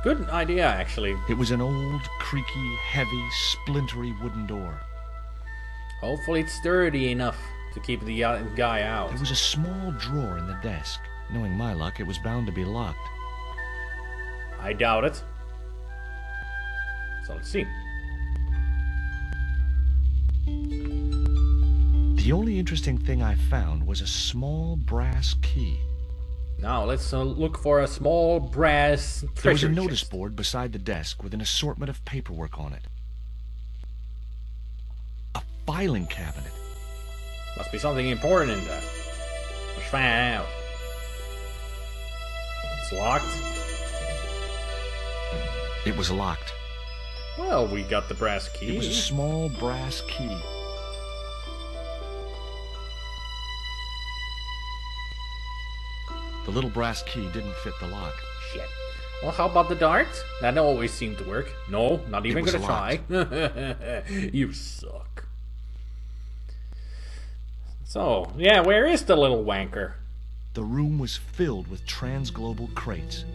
Good idea, actually. It was an old, creaky, heavy, splintery wooden door. Hopefully it's sturdy enough to keep the guy out. There was a small drawer in the desk. Knowing my luck, it was bound to be locked. I doubt it. So let's see. The only interesting thing I found was a small brass key. Now let's look for a small brass treasure There was a notice chest. board beside the desk with an assortment of paperwork on it. A filing cabinet. Must be something important in there. Let's find out. It's locked. It was locked. Well, we got the brass key. It was a small brass key. The little brass key didn't fit the lock. Shit. Well, how about the dart? That always seemed to work. No, not even gonna try. You suck. So, yeah, where is the little wanker? The room was filled with transglobal crates.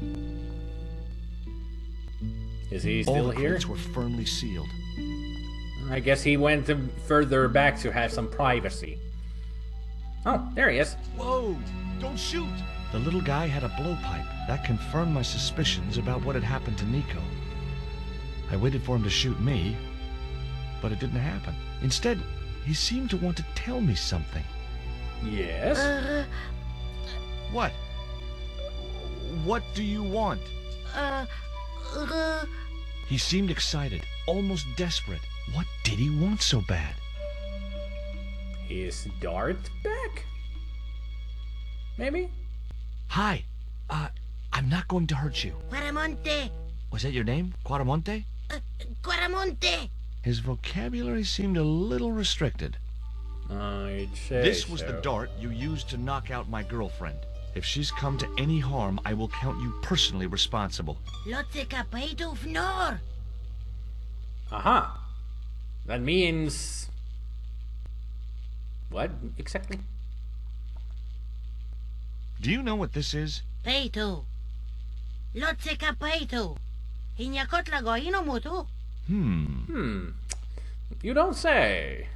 Is he All still the here? crates were firmly sealed. I guess he went further back to have some privacy. Oh, there he is. Whoa! Don't shoot! The little guy had a blowpipe. That confirmed my suspicions about what had happened to Nico. I waited for him to shoot me, but it didn't happen. Instead, he seemed to want to tell me something. Yes? What? What do you want? He seemed excited, almost desperate. What did he want so bad? Is Dart back? Maybe? Hi. I'm not going to hurt you. Quaramonte! Was that your name? Quaramonte? Quaramonte! His vocabulary seemed a little restricted. I'd say This was so. the dart you used to knock out my girlfriend. If she's come to any harm, I will count you personally responsible. Lotse kapaitu fnor! Aha. That means... What exactly? Do you know what this is? Peitu! Lotse kapaitu! Inyakot lagoino mutu! You don't say.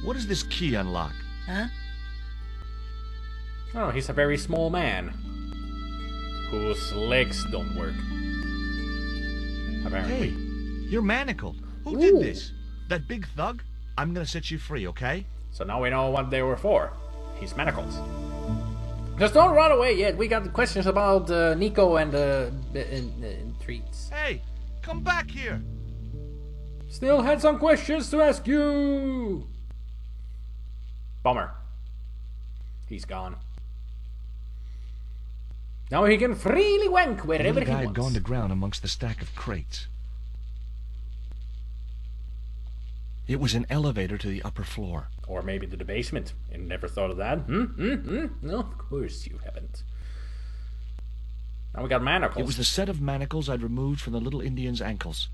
What does this key unlock? Huh? Oh, he's a very small man. Whose legs don't work. Apparently. Hey, you're manacled. Who Ooh. did this? That big thug? I'm gonna set you free, okay? So now we know what they were for. He's manacles. Just don't run away yet. We got questions about Nico and treats. Hey, come back here! Still had some questions to ask you. Bummer. He's gone. Now he can freely wank The wherever little he guy had wants. gone to ground amongst the stack of crates. It was an elevator to the upper floor. Or maybe to the basement. And never thought of that. No, of course you haven't. Now we got manacles. It was the set of manacles I'd removed from the little Indian's ankles.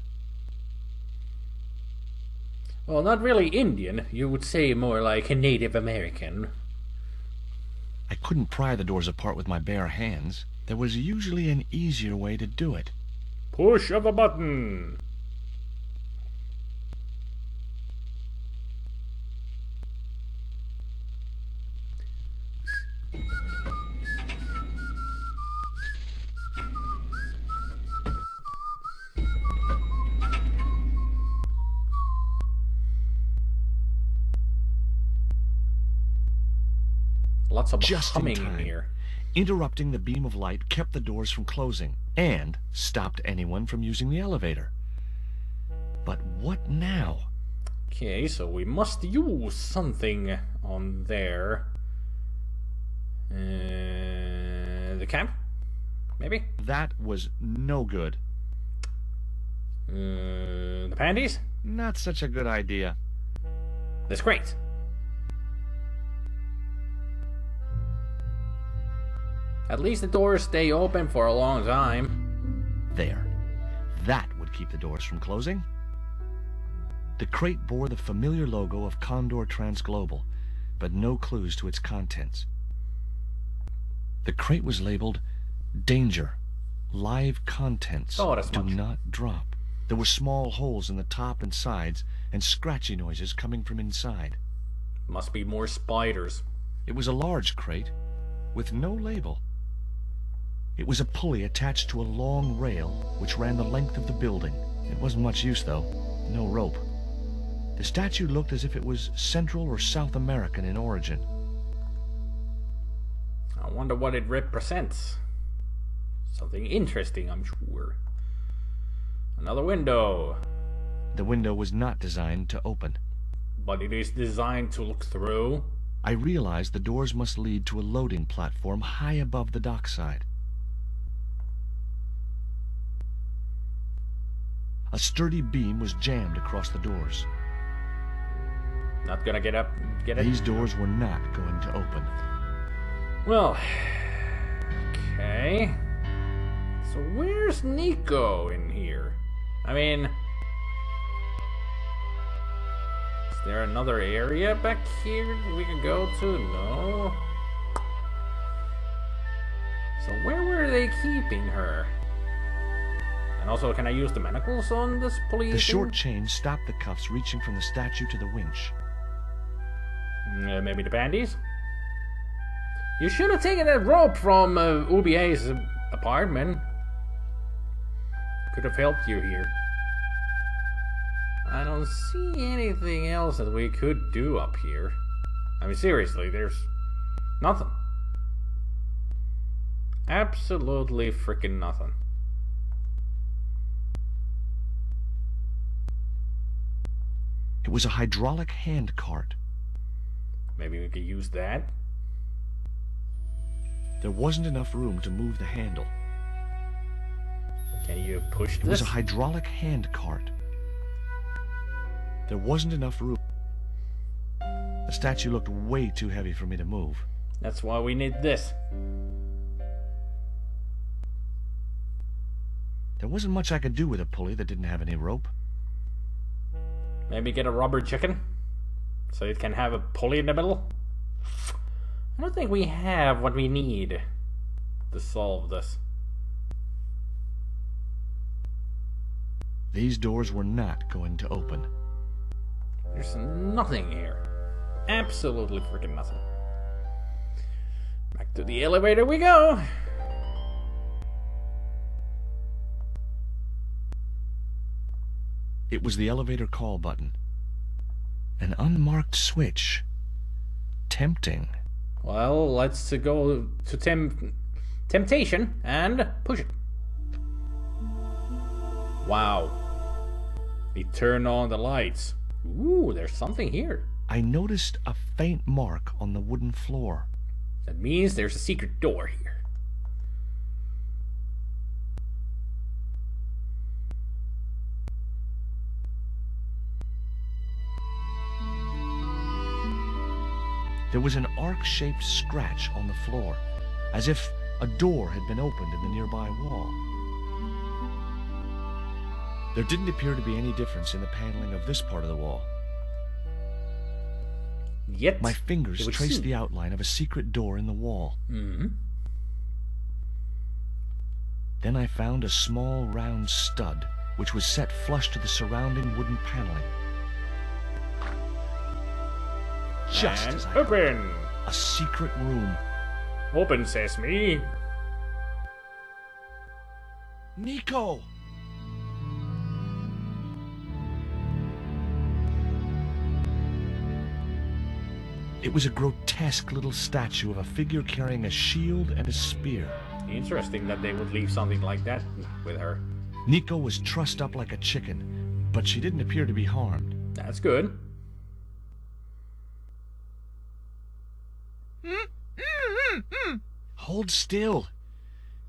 Well, not really Indian. You would say more like a Native American. I couldn't pry the doors apart with my bare hands. There was usually an easier way to do it. Push of a button. Lots of Just in humming time. in here. Interrupting the beam of light kept the doors from closing and stopped anyone from using the elevator. But what now? Okay, so we must use something on there. The camp? Maybe? That was no good. The panties? Not such a good idea. That's great. At least the doors stay open for a long time. There. That would keep the doors from closing. The crate bore the familiar logo of Condor Transglobal, but no clues to its contents. The crate was labeled Danger. Live contents do not drop. There were small holes in the top and sides, and scratchy noises coming from inside. Must be more spiders. It was a large crate, with no label. It was a pulley attached to a long rail, which ran the length of the building. It wasn't much use, though. No rope. The statue looked as if it was Central or South American in origin. I wonder what it represents. Something interesting, I'm sure. Another window. The window was not designed to open. But it is designed to look through. I realized the doors must lead to a loading platform high above the dockside. A sturdy beam was jammed across the doors. Not gonna get up, get it? These doors were not going to open. Well, okay. So where's Nico in here? I mean, is there another area back here that we can go to? No. So where were they keeping her? And also, can I use the manacles on this police? The short chain stopped the cuffs reaching from the statue to the winch. Maybe the panties? You should have taken that rope from UBA's apartment. Could have helped you here. I don't see anything else that we could do up here. I mean, seriously, there's nothing. Absolutely freaking nothing. It was a hydraulic hand cart. Maybe we could use that. There wasn't enough room to move the handle. Can you push this? It was a hydraulic hand cart. There wasn't enough room. The statue looked way too heavy for me to move. That's why we need this. There wasn't much I could do with a pulley that didn't have any rope. Maybe get a rubber chicken so it can have a pulley in the middle. I don't think we have what we need to solve this. These doors were not going to open. There's nothing here. Absolutely freaking nothing. Back to the elevator we go. It was the elevator call button. An unmarked switch. Tempting. Well, let's go to temptation and push it. Wow. They turn on the lights. Ooh, there's something here. I noticed a faint mark on the wooden floor. That means there's a secret door here. There was an arc-shaped scratch on the floor, as if a door had been opened in the nearby wall. There didn't appear to be any difference in the paneling of this part of the wall. Yet my fingers traced the outline of a secret door in the wall. Mm-hmm. Then I found a small round stud, which was set flush to the surrounding wooden paneling. Just and as I open! A secret room. Open, sesame. Nico! It was a grotesque little statue of a figure carrying a shield and a spear. Interesting that they would leave something like that with her. Nico was trussed up like a chicken, but she didn't appear to be harmed. That's good. Hold still.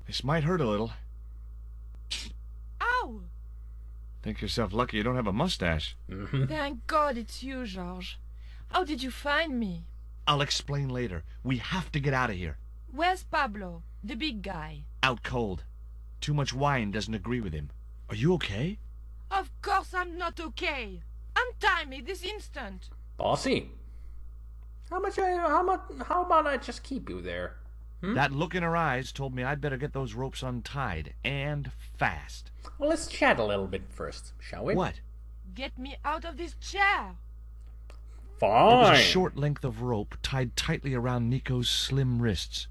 This might hurt a little. Ow! Think yourself lucky you don't have a mustache. Mm-hmm. Thank God it's you, George. How did you find me? I'll explain later. We have to get out of here. Where's Pablo, the big guy? Out cold. Too much wine doesn't agree with him. Are you okay? Of course I'm not okay. Untie me this instant. Bossy. How about I just keep you there? That look in her eyes told me I'd better get those ropes untied, and fast. Well, let's chat a little bit first, shall we? What? Get me out of this chair! Fine. It was a short length of rope tied tightly around Nico's slim wrists.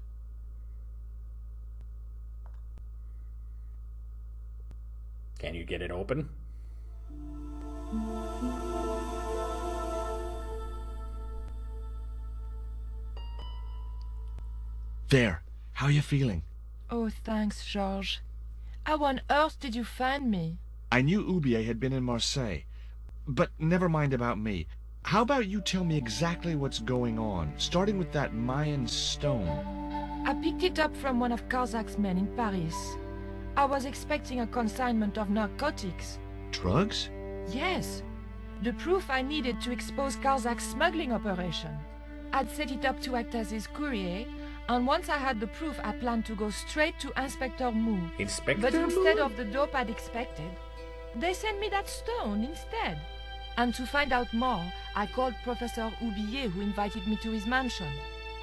Can you get it open? There. How you feeling? Oh, thanks, Georges. How on earth did you find me? I knew Oubier had been in Marseille. But never mind about me. How about you tell me exactly what's going on, starting with that Mayan stone? I picked it up from one of Karzak's men in Paris. I was expecting a consignment of narcotics. Drugs? Yes. The proof I needed to expose Karzak's smuggling operation. I'd set it up to act as his courier, and once I had the proof, I planned to go straight to Inspector Mwa. But instead of the dope I'd expected, they sent me that stone instead. And to find out more, I called Professor Oubier, who invited me to his mansion.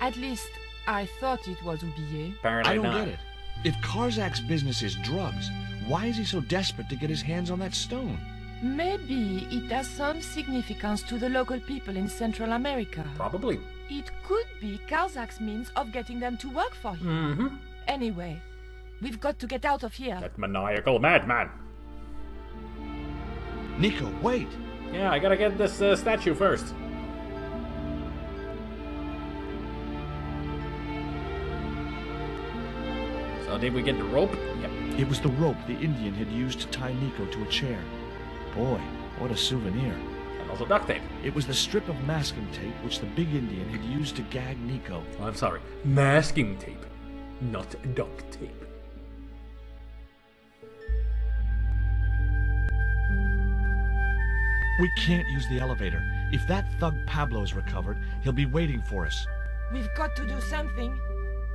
At least, I thought it was Oubier. Apparently I don't not. get it. If Karzak's business is drugs, why is he so desperate to get his hands on that stone? Maybe it has some significance to the local people in Central America. Probably. It could be Karzak's means of getting them to work for him. Mm-hmm. Anyway, we've got to get out of here. That maniacal madman. Nico, wait! Yeah, I gotta get this statue first. So did we get the rope? Yep. It was the rope the Indian had used to tie Nico to a chair. Boy, what a souvenir. And also duct tape. It was the strip of masking tape which the big Indian had used to gag Nico. Oh, I'm sorry. Masking tape, not duct tape. We can't use the elevator. If that thug Pablo's recovered, he'll be waiting for us. We've got to do something.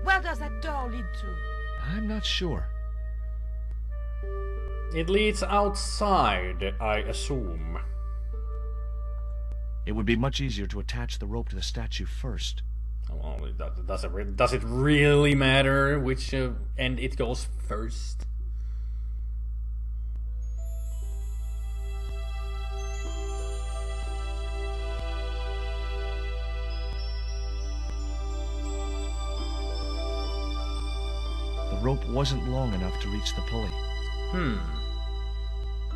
Where does that door lead to? I'm not sure. It leads outside, I assume. It would be much easier to attach the rope to the statue first. Well, does it really matter which end it goes first? The rope wasn't long enough to reach the pulley.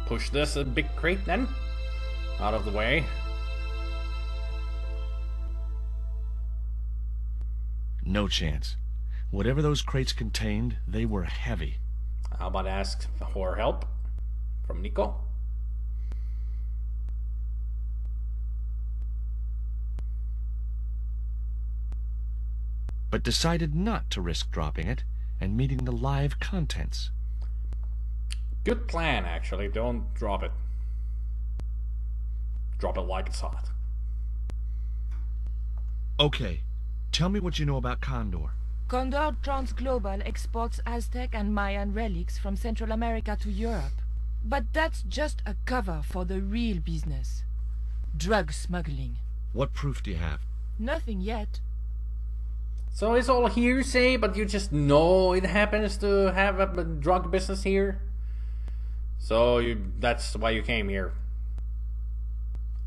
Push this big crate then? Out of the way. No chance. Whatever those crates contained, they were heavy. How about ask for help from Nicole? But decided not to risk dropping it and meeting the live contents. Good plan, actually. Don't drop it. Drop it like it's hot. Okay, tell me what you know about Condor. Condor Transglobal exports Aztec and Mayan relics from Central America to Europe. But that's just a cover for the real business. Drug smuggling. What proof do you have? Nothing yet. So it's all hearsay, but you just know it happens to have a drug business here? So that's why you came here.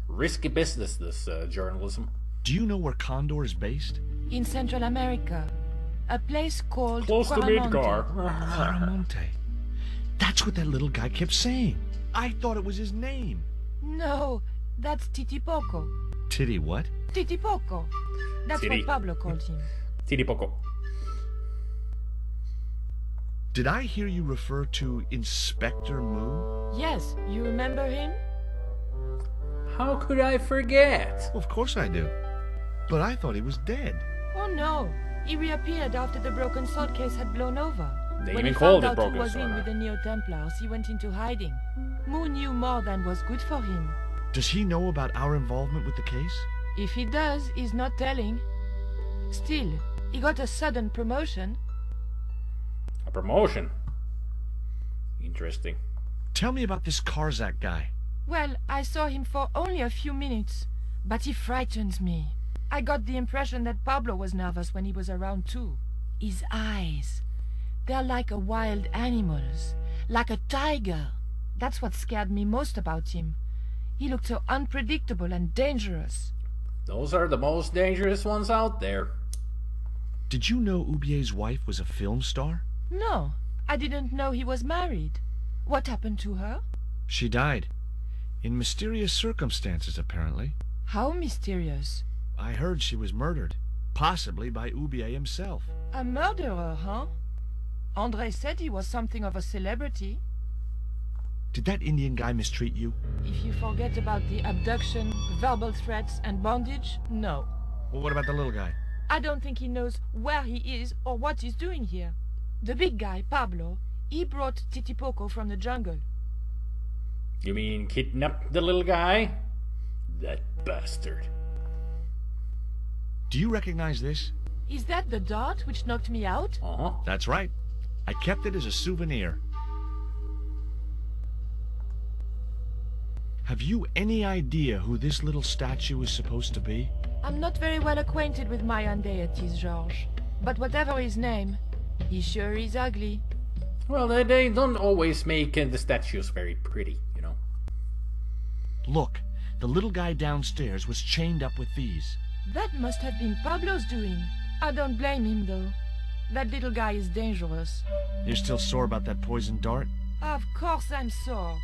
Risky business, this journalism. Do you know where Condor is based? In Central America. A place called Close to Midgar. Claramonte. That's what that little guy kept saying. I thought it was his name. No, that's Titipoco. Titty what? Titipoco. That's Titi. what Pablo called him. Titipoco. Did I hear you refer to Inspector Mwa? Yes, you remember him? How could I forget? Of course I do. But I thought he was dead. Oh no, he reappeared after the broken sword case had blown over. They When even he called found it out broken who was sword. in with the Neo-Templars, he went into hiding. Mu knew more than was good for him. Does he know about our involvement with the case? If he does, he's not telling. Still, he got a sudden promotion. A promotion. Interesting. Tell me about this Karzak guy. Well, I saw him for only a few minutes, but he frightens me. I got the impression that Pablo was nervous when he was around too. His eyes. They're like a wild animal's. Like a tiger. That's what scared me most about him. He looked so unpredictable and dangerous. Those are the most dangerous ones out there. Did you know Ubier's wife was a film star? No, I didn't know he was married. What happened to her? She died. In mysterious circumstances, apparently. How mysterious. I heard she was murdered. Possibly by Ubier himself. A murderer, huh? André said he was something of a celebrity. Did that Indian guy mistreat you? If you forget about the abduction, verbal threats, and bondage, no. Well, what about the little guy? I don't think he knows where he is or what he's doing here. The big guy, Pablo, he brought Titipoco from the jungle. You mean kidnap the little guy? That bastard. Do you recognize this? Is that the dart which knocked me out? Uh-huh. That's right. I kept it as a souvenir. Have you any idea who this little statue is supposed to be? I'm not very well acquainted with Mayan deities, Georges. But whatever his name, he sure is ugly. Well, they don't always make the statues very pretty, you know. Look, the little guy downstairs was chained up with these. That must have been Pablo's doing. I don't blame him, though. That little guy is dangerous. You're still sore about that poisoned dart? Of course I'm sore.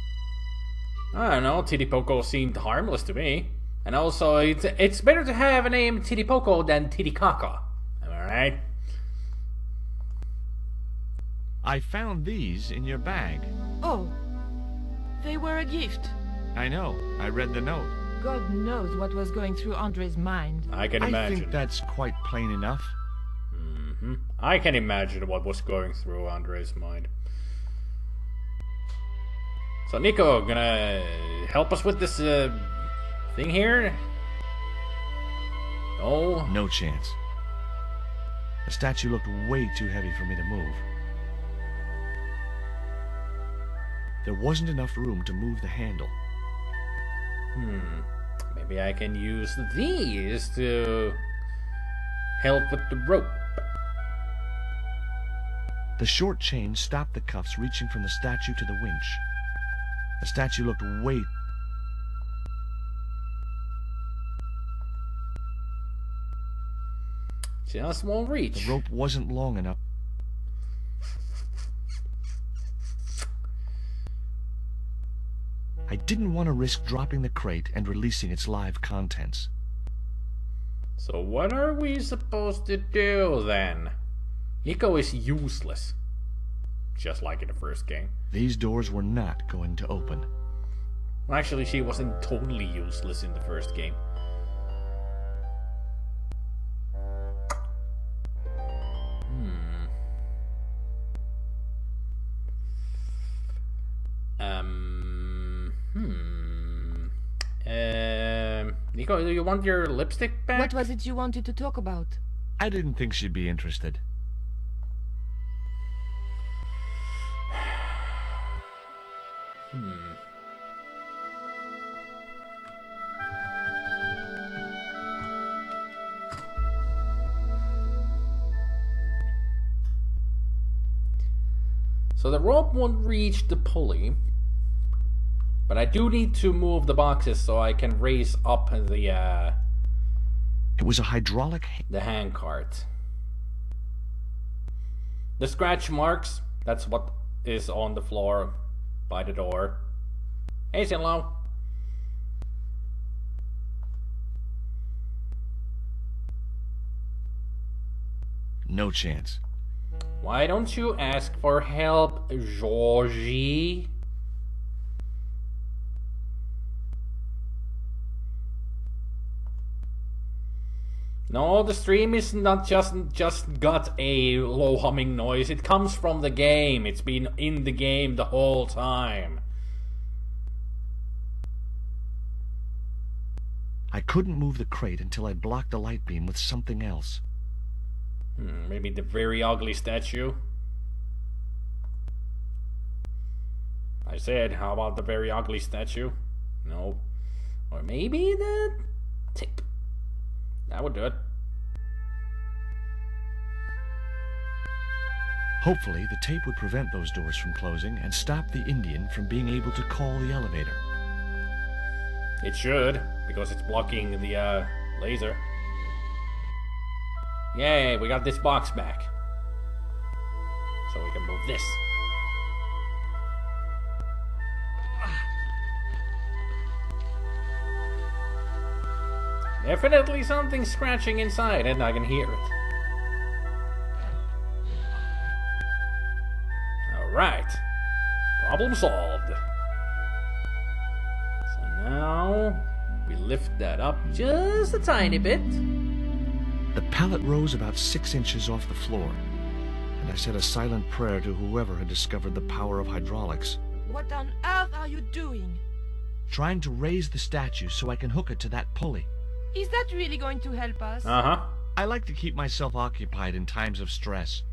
I don't know, Titipoco seemed harmless to me. And also, it's better to have a name Titipoco than Titicaca. Am I right? I found these in your bag. Oh, they were a gift. I know. I read the note. God knows what was going through Andre's mind. I can imagine. I think that's quite plain enough. I can imagine what was going through Andre's mind. So Nico, gonna help us with this thing here? No? No chance. The statue looked way too heavy for me to move. There wasn't enough room to move the handle. Maybe I can use these to help with the rope. The short chain stopped the cuffs reaching from the statue to the winch. The statue looked way... Just won't reach. The rope wasn't long enough. I didn't want to risk dropping the crate and releasing its live contents. So what are we supposed to do then? Nico is useless. Just like in the first game. These doors were not going to open. Well, actually, she wasn't totally useless in the first game. Nico, do you want your lipstick back? What was it you wanted to talk about? I didn't think she'd be interested. So the rope won't reach the pulley, but I do need to move the boxes so I can raise up the It was a hydraulic... the hand cart. The scratch marks, that's what is on the floor by the door. Hey, Sinlo. No chance. Why don't you ask for help, Georgie? No, the stream is not just got a low humming noise. It comes from the game. It's been in the game the whole time. I couldn't move the crate until I'd blocked the light beam with something else. Maybe the very ugly statue? I said, how about the very ugly statue? No. Or maybe the tape. That would do it. Hopefully, the tape would prevent those doors from closing and stop the Indian from being able to call the elevator. It should, because it's blocking the laser. Yay, we got this box back. So we can move this. Definitely something scratching inside, and I can hear it. Alright. Problem solved. So now we lift that up just a tiny bit. The pallet rose about 6 inches off the floor, and I said a silent prayer to whoever had discovered the power of hydraulics. What on earth are you doing? Trying to raise the statue so I can hook it to that pulley. Is that really going to help us? Uh-huh. I like to keep myself occupied in times of stress.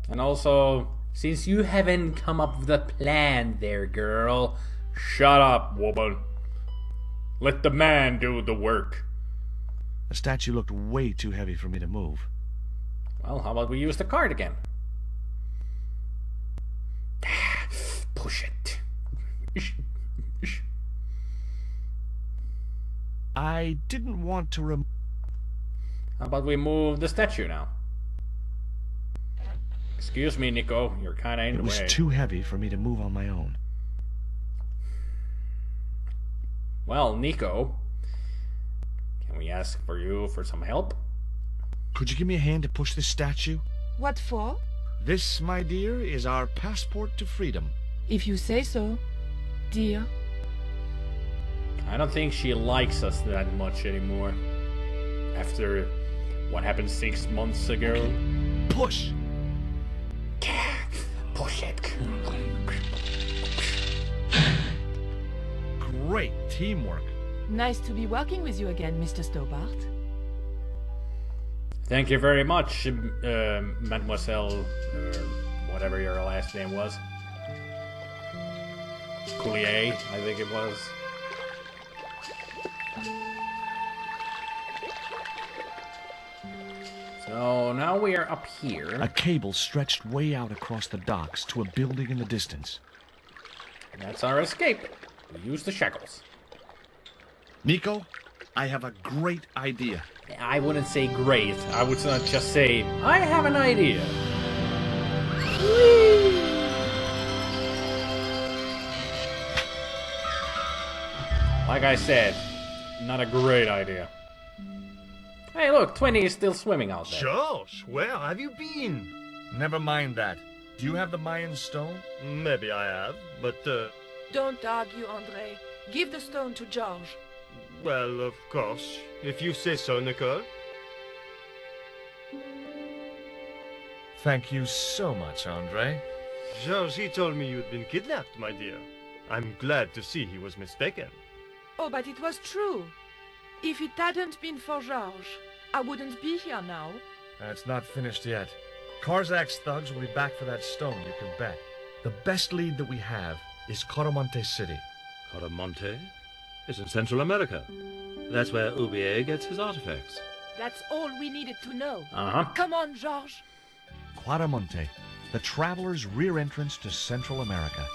And also, since you haven't come up with a plan there, girl, shut up, woman. Let the man do the work. The statue looked way too heavy for me to move. Well, how about we use the cart again? Push it. I didn't want to How about we move the statue now? Excuse me, Nico. You're kinda in the way. It was too heavy for me to move on my own. Well, Nico, can we ask for you for some help? Could you give me a hand to push this statue? What for? This, my dear, is our passport to freedom. If you say so, dear. I don't think she likes us that much anymore. After what happened 6 months ago. Push! Push it. Great teamwork. Nice to be working with you again, Mr. Stobart. Thank you very much, Mademoiselle, or whatever your last name was. Coulier, I think it was. So now we are up here. A cable stretched way out across the docks to a building in the distance. That's our escape. We use the shackles. Nico, I have a great idea. I wouldn't say great. I would just say, I have an idea. Like I said, not a great idea. Hey, look, 20 is still swimming out there. Josh, where have you been? Never mind that. Do you have the Mayan stone? Maybe I have, but, Don't argue, André. Give the stone to George. well, of course. If you say so, Nicole. Thank you so much, Andre. George, he told me you'd been kidnapped, my dear. I'm glad to see he was mistaken. Oh, but it was true. If it hadn't been for George, I wouldn't be here now. It's not finished yet. Karzak's thugs will be back for that stone, you can bet. The best lead that we have is Coromonte City. Coromonte is in Central America. That's where Ubier gets his artifacts. That's all we needed to know. Uh-huh. Come on, George. Quaramonte, the traveler's rear entrance to Central America.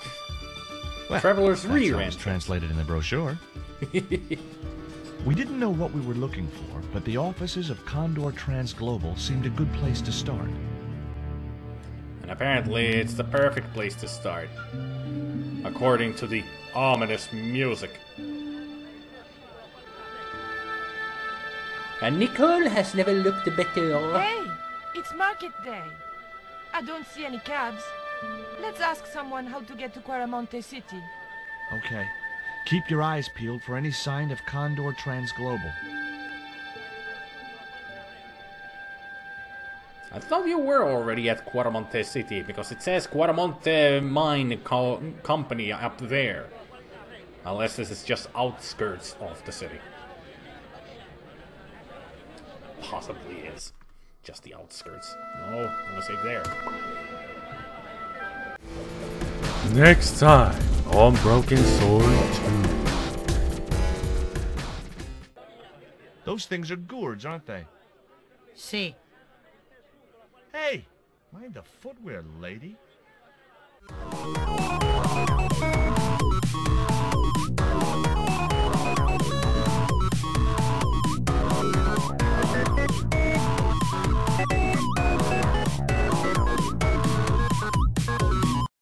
Well, Traveler's that's rear how it's entrance. translated in the brochure. We didn't know what we were looking for, but the offices of Condor Transglobal seemed a good place to start. And apparently it's the perfect place to start. According to the ominous music. And Nicole has never looked better. Hey, it's market day. I don't see any cabs. Let's ask someone how to get to Quaramonte City. Okay. Keep your eyes peeled for any sign of Condor Transglobal. I thought you were already at Quaramonte City, because it says Quaramonte Mine Company up there. Unless this is just outskirts of the city. Possibly is. Just the outskirts. No, I'm gonna say there. Next time on Broken Sword 2. Those things are gourds, aren't they? See. Hey, Mind the footwear, lady.